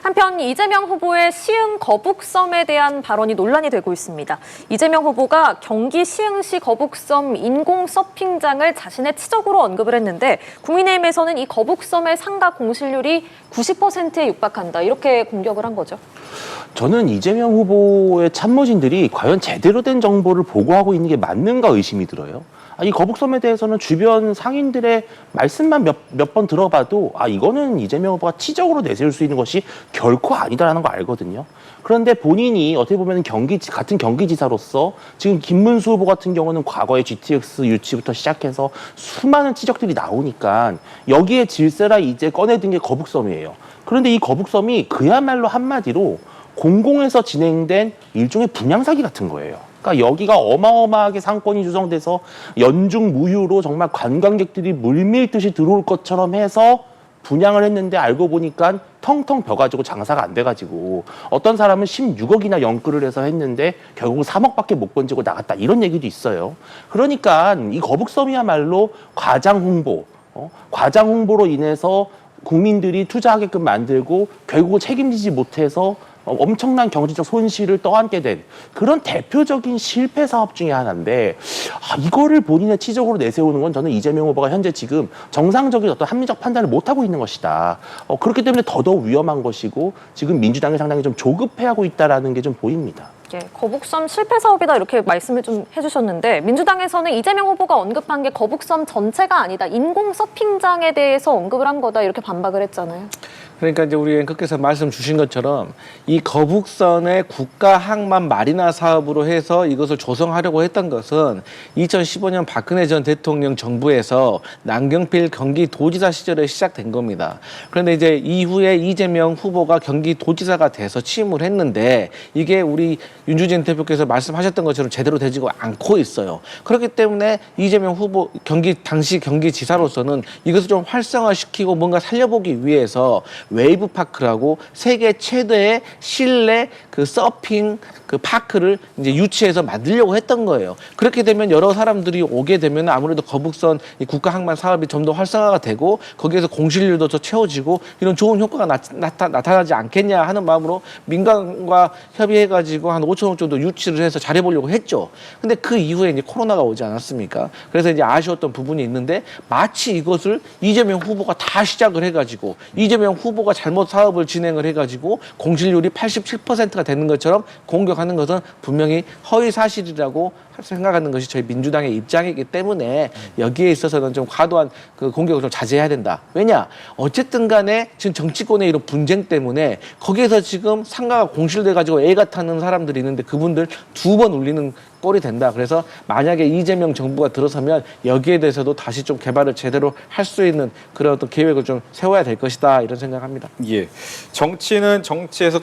한편 이재명 후보의 시흥 거북섬에 대한 발언이 논란이 되고 있습니다. 이재명 후보가 경기 시흥시 거북섬 인공 서핑장을 자신의 치적으로 언급을 했는데 국민의힘에서는 이 거북섬의 상가 공실률이 90%에 육박한다 이렇게 공격을 한 거죠. 저는 이재명 후보의 참모진들이 과연 제대로 된 정보를 보고하고 있는 게 맞는가 의심이 들어요. 이 거북섬에 대해서는 주변 상인들의 말씀만 몇 번 들어봐도 이거는 이재명 후보가 치적으로 내세울 수 있는 것이 결코 아니다라는 거 알거든요. 그런데 본인이 어떻게 보면 같은 경기지사로서 지금 김문수 후보 같은 경우는 과거에 GTX 유치부터 시작해서 수많은 치적들이 나오니까 여기에 질세라 이제 꺼내든 게 거북섬이에요. 그런데 이 거북섬이 그야말로 한마디로 공공에서 진행된 일종의 분양 사기 같은 거예요. 그러니까 여기가 어마어마하게 상권이 조성돼서 연중 무휴로 정말 관광객들이 물밀듯이 들어올 것처럼 해서 분양을 했는데 알고 보니까 텅텅 벼가지고 장사가 안 돼가지고 어떤 사람은 16억이나 연끌을 해서 했는데 결국 3억밖에 못 건지고 나갔다 이런 얘기도 있어요. 그러니까 이 거북섬이야말로 과장 홍보로 인해서 국민들이 투자하게끔 만들고 결국은 책임지지 못해서 엄청난 경제적 손실을 떠안게 된 그런 대표적인 실패 사업 중에 하나인데 이거를 본인의 치적으로 내세우는 건 저는 이재명 후보가 현재 지금 정상적인 어떤 합리적 판단을 못하고 있는 것이다. 그렇기 때문에 더더욱 위험한 것이고 지금 민주당이 상당히 좀 조급해하고 있다는 게 좀 보입니다. 거북섬 실패 사업이다 이렇게 말씀을 좀 해주셨는데 민주당에서는 이재명 후보가 언급한 게 거북섬 전체가 아니다. 인공 서핑장에 대해서 언급을 한 거다 이렇게 반박을 했잖아요. 그러니까 이제 우리 앵커께서 말씀 주신 것처럼 이 거북선의 국가 항만 마리나 사업으로 해서 이것을 조성하려고 했던 것은 2015년 박근혜 전 대통령 정부에서 남경필 경기도지사 시절에 시작된 겁니다. 그런데 이제 이후에 이재명 후보가 경기도지사가 돼서 취임을 했는데 이게 우리 윤주진 대표께서 말씀하셨던 것처럼 제대로 되지가 않고 있어요. 그렇기 때문에 이재명 후보 당시 경기지사로서는 이것을 좀 활성화시키고 뭔가 살려보기 위해서 웨이브파크라고 세계 최대의 실내 서핑 파크를 이제 유치해서 만들려고 했던 거예요. 그렇게 되면 여러 사람들이 오게 되면 아무래도 거북선 국가 항만 사업이 좀 더 활성화가 되고 거기에서 공실률도 더 채워지고 이런 좋은 효과가 나타나지 않겠냐 하는 마음으로 민간과 협의해가지고 한 5천억 정도 유치를 해서 잘해보려고 했죠. 근데 그 이후에 이제 코로나가 오지 않았습니까? 그래서 이제 아쉬웠던 부분이 있는데 마치 이것을 이재명 후보가 다 시작을 해가지고 이재명 후보가 잘못 사업을 진행을 해가지고 공실률이 87%가 되는 것처럼 공격하는 것은 분명히 허위 사실이라고 생각하는 것이 저희 민주당의 입장이기 때문에 여기에 있어서는 좀 과도한 공격을 좀 자제해야 된다. 왜냐? 어쨌든 간에 지금 정치권의 이런 분쟁 때문에 거기에서 지금 상가가 공실돼가지고 애가 타는 사람들이 있는데 그분들 2번 울리는 꼴이 된다. 그래서 만약에 이재명 정부가 들어서면 여기에 대해서도 다시 좀 개발을 제대로 할 수 있는 그런 어떤 계획을 좀 세워야 될 것이다. 이런 생각합니다. 정치는 정치에서